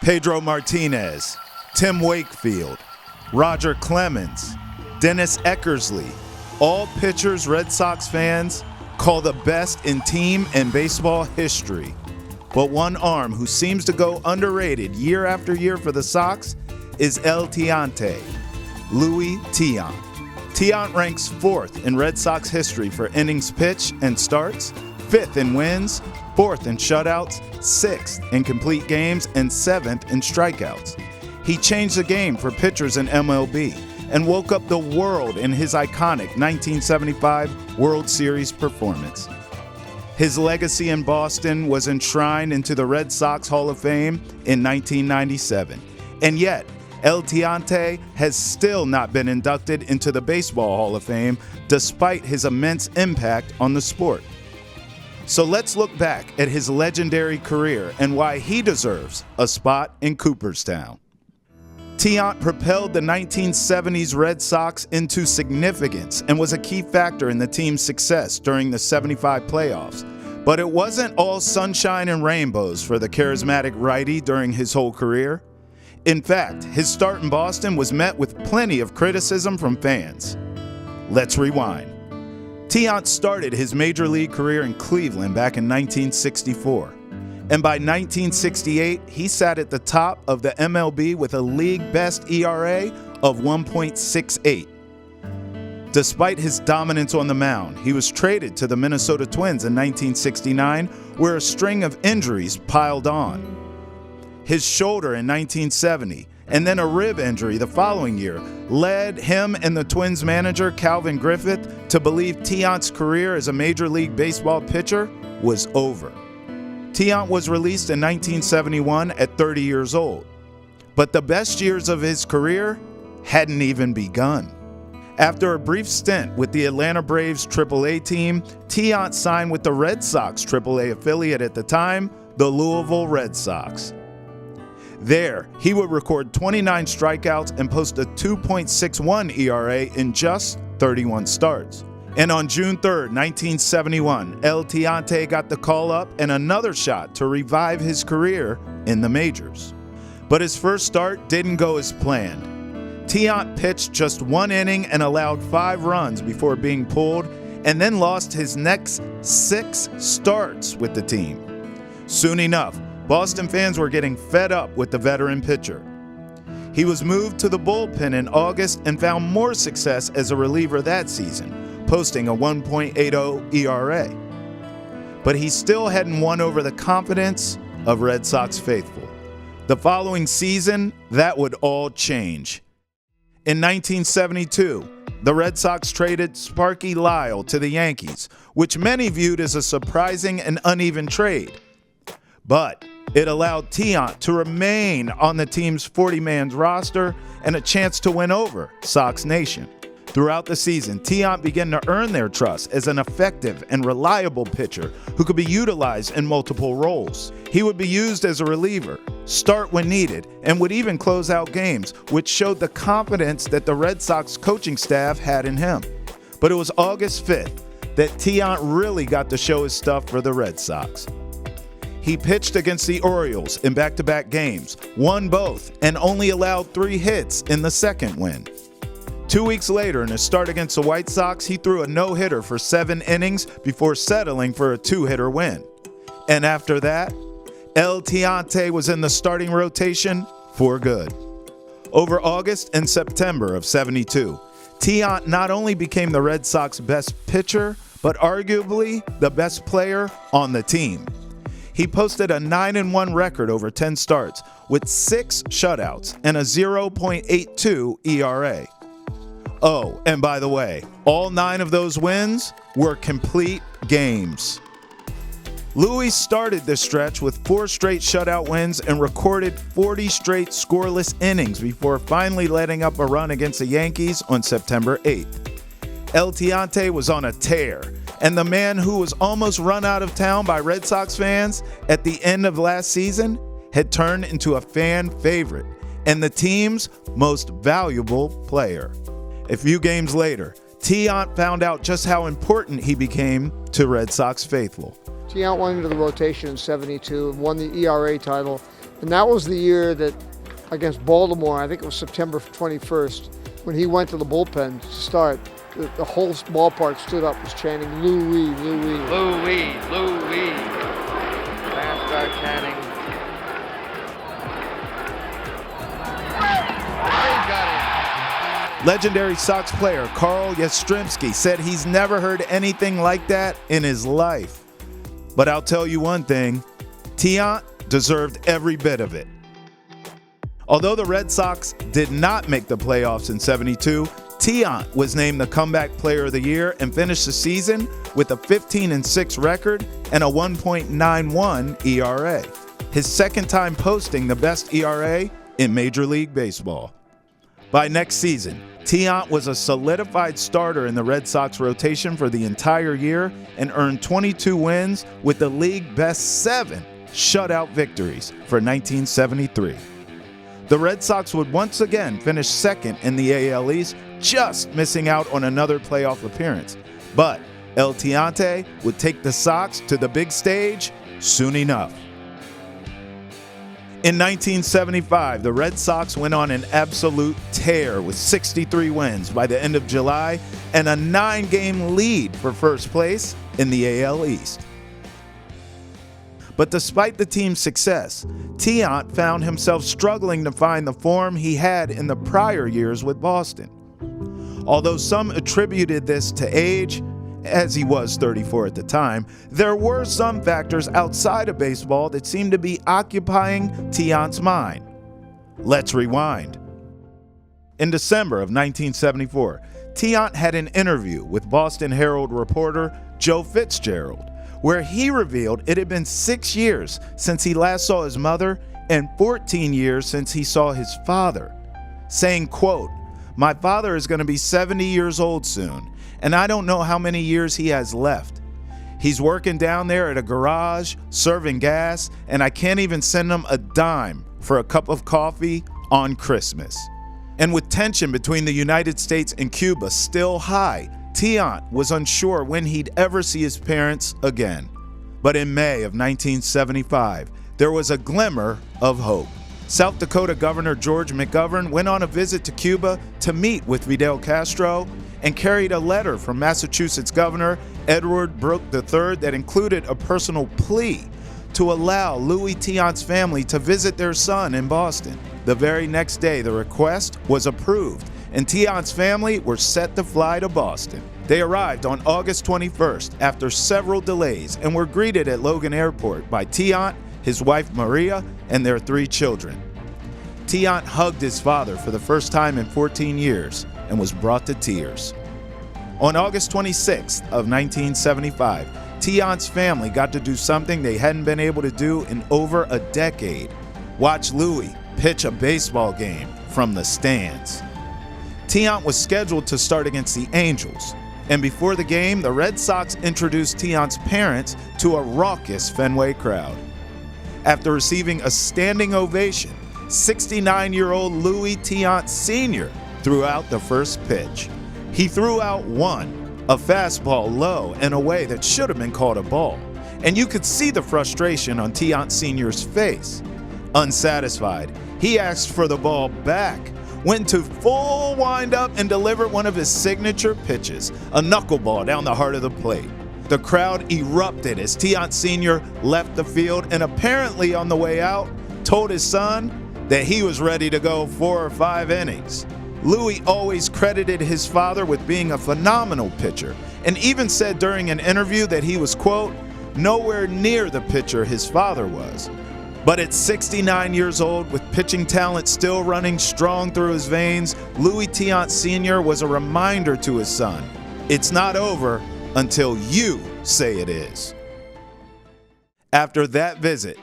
Pedro Martinez, Tim Wakefield, Roger Clemens, Dennis Eckersley, all pitchers Red Sox fans call the best in team and baseball history. But one arm who seems to go underrated year after year for the Sox is El Tiante, Luis Tiant. Tiant ranks 4th in Red Sox history for innings pitched and starts, 5th in wins, 4th in shutouts, 6th in complete games, and 7th in strikeouts. He changed the game for pitchers in MLB and woke up the world in his iconic 1975 World Series performance. His legacy in Boston was enshrined into the Red Sox Hall of Fame in 1997. And yet, El Tiante has still not been inducted into the Baseball Hall of Fame despite his immense impact on the sport. So let's look back at his legendary career and why he deserves a spot in Cooperstown. Tiant propelled the 1970s Red Sox into significance and was a key factor in the team's success during the 75 playoffs. But it wasn't all sunshine and rainbows for the charismatic righty during his whole career. In fact, his start in Boston was met with plenty of criticism from fans. Let's rewind. Tiant started his major league career in Cleveland back in 1964. And by 1968, he sat at the top of the MLB with a league-best ERA of 1.68. Despite his dominance on the mound, he was traded to the Minnesota Twins in 1969, where a string of injuries piled on. His shoulder in 1970, and then a rib injury the following year, led him and the Twins manager Calvin Griffith to believe Tiant's career as a Major League Baseball pitcher was over. Tiant was released in 1971 at 30 years old, but the best years of his career hadn't even begun. After a brief stint with the Atlanta Braves AAA team, Tiant signed with the Red Sox AAA affiliate at the time, the Louisville Red Sox. There, he would record 29 strikeouts and post a 2.61 ERA in just 31 starts. And on June 3, 1971, El Tiante got the call up and another shot to revive his career in the majors. But his first start didn't go as planned. Tiant pitched just 1 inning and allowed 5 runs before being pulled, and then lost his next 6 starts with the team. Soon enough, Boston fans were getting fed up with the veteran pitcher. He was moved to the bullpen in August and found more success as a reliever that season, posting a 1.80 ERA. But he still hadn't won over the confidence of Red Sox faithful. The following season, that would all change. In 1972, the Red Sox traded Sparky Lyle to the Yankees, which many viewed as a surprising and uneven trade. But it allowed Tiant to remain on the team's 40-man roster and a chance to win over Sox Nation. Throughout the season, Tiant began to earn their trust as an effective and reliable pitcher who could be utilized in multiple roles. He would be used as a reliever, start when needed, and would even close out games, which showed the confidence that the Red Sox coaching staff had in him. But it was August 5th that Tiant really got to show his stuff for the Red Sox. He pitched against the Orioles in back-to-back games, won both, and only allowed 3 hits in the second win. 2 weeks later, in his start against the White Sox, he threw a no-hitter for 7 innings before settling for a 2-hitter win. And after that, El Tiante was in the starting rotation for good. Over August and September of '72, Tiant not only became the Red Sox best pitcher, but arguably the best player on the team. He posted a 9-1 record over 10 starts with 6 shutouts and a 0.82 ERA. Oh, and by the way, all 9 of those wins were complete games. Luis started this stretch with 4 straight shutout wins and recorded 40 straight scoreless innings before finally letting up a run against the Yankees on September 8th. El Tiante was on a tear, and the man who was almost run out of town by Red Sox fans at the end of last season had turned into a fan favorite and the team's most valuable player. A few games later, Tiant found out just how important he became to Red Sox faithful. Tiant went into the rotation in '72 and won the ERA title And that was the year that, against Baltimore, I think it was September 21st, when he went to the bullpen to start, the whole ballpark stood up, was chanting, Louis, Louis. Louis, Louis. Fans start chanting. He got it. Legendary Sox player Carl Yastrzemski said he's never heard anything like that in his life. But I'll tell you one thing, Tiant deserved every bit of it. Although the Red Sox did not make the playoffs in '72, Tiant was named the Comeback Player of the Year and finished the season with a 15-6 record and a 1.91 ERA. His second time posting the best ERA in Major League Baseball. By next season, Tiant was a solidified starter in the Red Sox rotation for the entire year and earned 22 wins with the league best 7 shutout victories for 1973. The Red Sox would once again finish second in the AL East, just missing out on another playoff appearance. But El Tiante would take the Sox to the big stage soon enough. In 1975, the Red Sox went on an absolute tear with 63 wins by the end of July and a 9-game lead for first place in the AL East. But despite the team's success, Tiant found himself struggling to find the form he had in the prior years with Boston. Although some attributed this to age, as he was 34 at the time, there were some factors outside of baseball that seemed to be occupying Tiant's mind. Let's rewind. In December of 1974, Tiant had an interview with Boston Herald reporter Joe Fitzgerald, where he revealed it had been 6 years since he last saw his mother and 14 years since he saw his father, saying, quote, "My father is going to be 70 years old soon, and I don't know how many years he has left. He's working down there at a garage, serving gas, and I can't even send him a dime for a cup of coffee on Christmas." And with tension between the United States and Cuba still high, Tiant was unsure when he'd ever see his parents again. But in May of 1975, there was a glimmer of hope. South Dakota Governor George McGovern went on a visit to Cuba to meet with Fidel Castro and carried a letter from Massachusetts Governor Edward Brooke III that included a personal plea to allow Luis Tiant's family to visit their son in Boston. The very next day, the request was approved, and Tiant's family were set to fly to Boston. They arrived on August 21st after several delays and were greeted at Logan Airport by Tiant, his wife Maria, and their 3 children. Tiant hugged his father for the first time in 14 years and was brought to tears. On August 26th of 1975, Tiant's family got to do something they hadn't been able to do in over a decade: watch Louis pitch a baseball game from the stands. Tiant was scheduled to start against the Angels, and before the game, the Red Sox introduced Tiant's parents to a raucous Fenway crowd. After receiving a standing ovation, 69-year-old Luis Tiant Sr. threw out the first pitch. He threw out one, a fastball low and away that should have been called a ball, and you could see the frustration on Tiant Sr.'s face. Unsatisfied, he asked for the ball back, went to full windup and delivered one of his signature pitches, a knuckleball down the heart of the plate. The crowd erupted as Tiant Sr. left the field and apparently on the way out told his son that he was ready to go 4 or 5 innings. Louis always credited his father with being a phenomenal pitcher and even said during an interview that he was, quote, "nowhere near the pitcher his father was." But at 69 years old, with pitching talent still running strong through his veins, Luis Tiant Sr. was a reminder to his son, it's not over until you say it is. After that visit,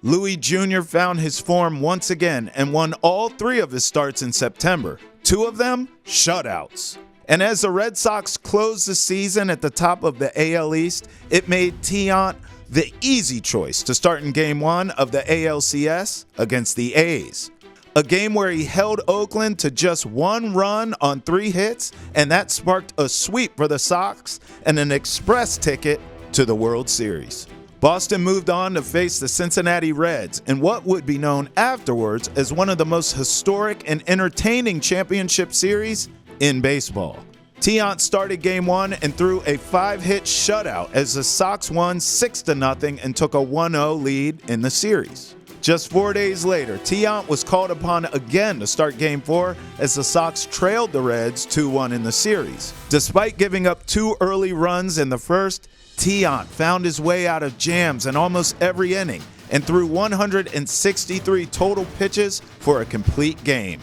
Louis Jr. found his form once again and won all 3 of his starts in September, 2 of them shutouts. And as the Red Sox closed the season at the top of the AL East, it made Tiant the easy choice to start in Game 1 of the ALCS against the A's. A game where he held Oakland to just 1 run on 3 hits, and that sparked a sweep for the Sox and an express ticket to the World Series. Boston moved on to face the Cincinnati Reds in what would be known afterwards as one of the most historic and entertaining championship series in baseball. Tiant started Game 1 and threw a 5-hit shutout as the Sox won 6-0 and took a 1-0 lead in the series. Just 4 days later, Tiant was called upon again to start Game 4 as the Sox trailed the Reds 2-1 in the series. Despite giving up 2 early runs in the first, Tiant found his way out of jams in almost every inning and threw 163 total pitches for a complete game.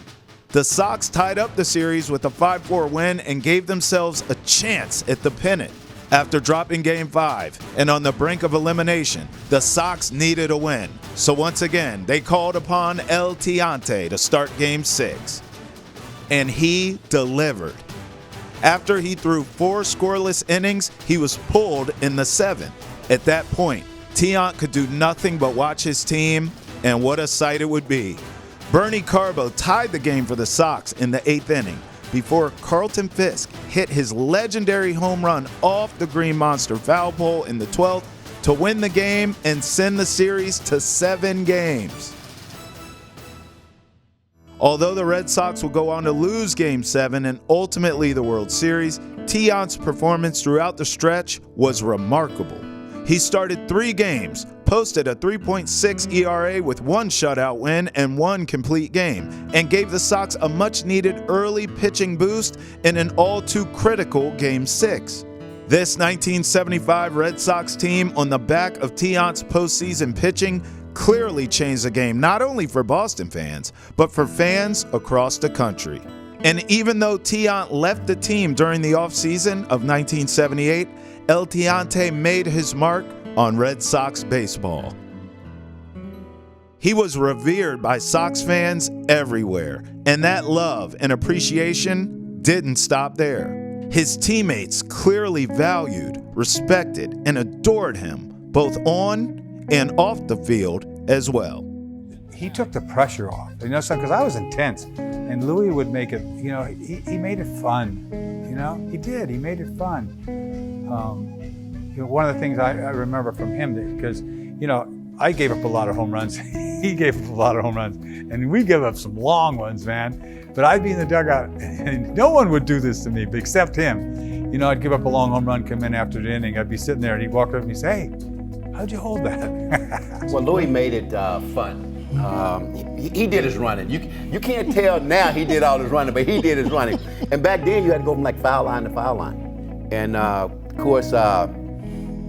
The Sox tied up the series with a 5-4 win and gave themselves a chance at the pennant. After dropping Game 5 and on the brink of elimination, the Sox needed a win. So once again, they called upon El Tiante to start Game 6. And he delivered. After he threw 4 scoreless innings, he was pulled in the 7th. At that point, Tiant could do nothing but watch his team, and what a sight it would be. Bernie Carbo tied the game for the Sox in the 8th inning before Carlton Fisk hit his legendary home run off the Green Monster foul pole in the 12th to win the game and send the series to 7 games. Although the Red Sox will go on to lose Game 7 and ultimately the World Series, Tiant's performance throughout the stretch was remarkable. He started 3 games, posted a 3.6 ERA with 1 shutout win and 1 complete game, and gave the Sox a much-needed early pitching boost in an all-too-critical Game 6. This 1975 Red Sox team, on the back of Tiant's postseason pitching, clearly changed the game not only for Boston fans, but for fans across the country. And even though Tiant left the team during the offseason of 1978, El Tiante made his mark on Red Sox baseball. He was revered by Sox fans everywhere, and that love and appreciation didn't stop there. His teammates clearly valued, respected, and adored him, both on and off the field as well. He took the pressure off, because I was intense, and Louis would make it, he made it fun, he did, he made it fun. One of the things I remember from him, because, I gave up a lot of home runs, he gave up a lot of home runs, and we gave up some long ones, man. But I'd be in the dugout, and no one would do this to me except him. I'd give up a long home run, come in after the inning, I'd be sitting there, and he'd walk up to me and say, "Hey, how'd you hold that?" Well, Louis made it fun. He did his running. You can't tell now he did all his running, but he did his running. And back then you had to go from like foul line to foul line. And of course,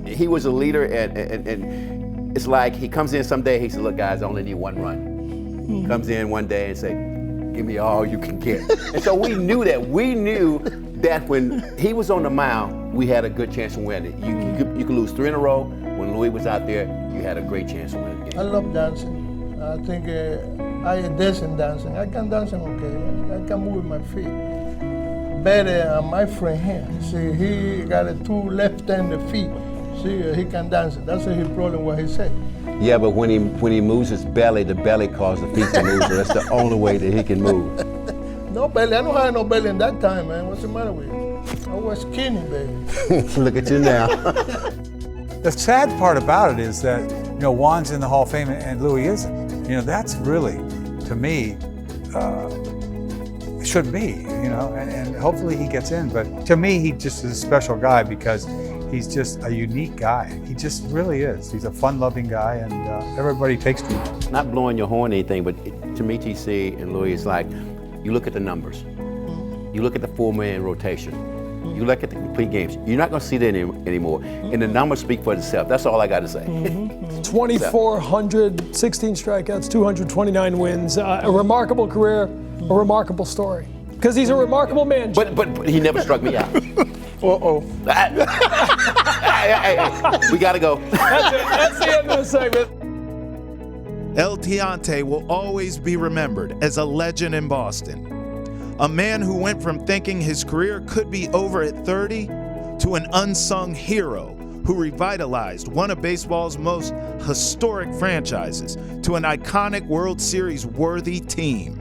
he was a leader, and it's like he comes in someday, he said, "Look guys, I only need 1 run." He comes in one day and say, "Give me all you can get." And so we knew that. We knew that when he was on the mound, we had a good chance of winning. You could lose 3 in a row. When Louis was out there, you had a great chance of winning. I love dancing. I think I am decent dancing. I can dance okay. I can move with my feet. Better my friend here. See, he got 2 left-handed feet. See, he can dance. That's his problem, what he said. Yeah, but when he moves his belly, the belly causes the feet to move, so that's the only way that he can move. No belly. I don't have no belly in that time, man. What's the matter with you? I was skinny, baby. Look at you now. The sad part about it is that, Juan's in the Hall of Fame and Louis isn't. That's really, to me, should be, and hopefully he gets in. But to me, he just is a special guy because he's just a unique guy. He just really is. He's a fun-loving guy, and everybody takes to him. Not blowing your horn or anything, but to me, TC and Louis, it's like, you look at the numbers. You look at the 4-man rotation. You look at the complete games. You're not going to see that anymore. And the numbers speak for themselves. That's all I got to say. 2,416 strikeouts, 229 wins. A remarkable career, a remarkable story. Because he's a remarkable man. But he never struck me out. Uh-oh. Hey, we got to go. That's the end of the segment. El Tiante will always be remembered as a legend in Boston. A man who went from thinking his career could be over at 30 to an unsung hero who revitalized one of baseball's most historic franchises to an iconic World Series worthy team.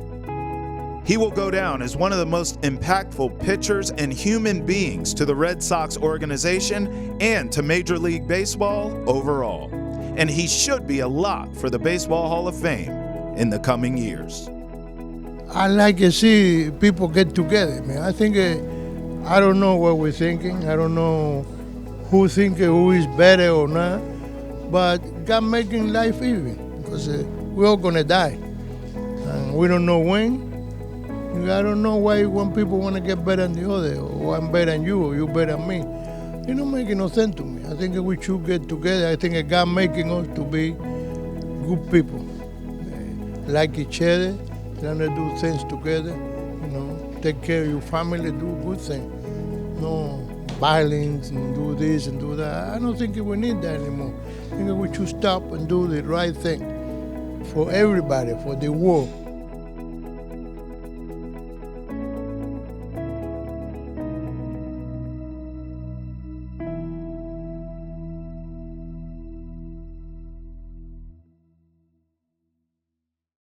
He will go down as one of the most impactful pitchers and human beings to the Red Sox organization and to Major League Baseball overall. and he should be a lock for the Baseball Hall of Fame in the coming years. I like to see people get together, man. I think, I don't know what we're thinking. I don't know who thinking who is better or not, but God making life even, because we're all gonna die. And we don't know when. I don't know why one people want to get better than the other, or I'm better than you, or you better than me. It don't make no sense to me. I think we should get together. I think God making us to be good people, like each other, trying to do things together, take care of your family, do good things. No violence and do this and do that. I don't think we need that anymore. I think we should stop and do the right thing for everybody, for the world.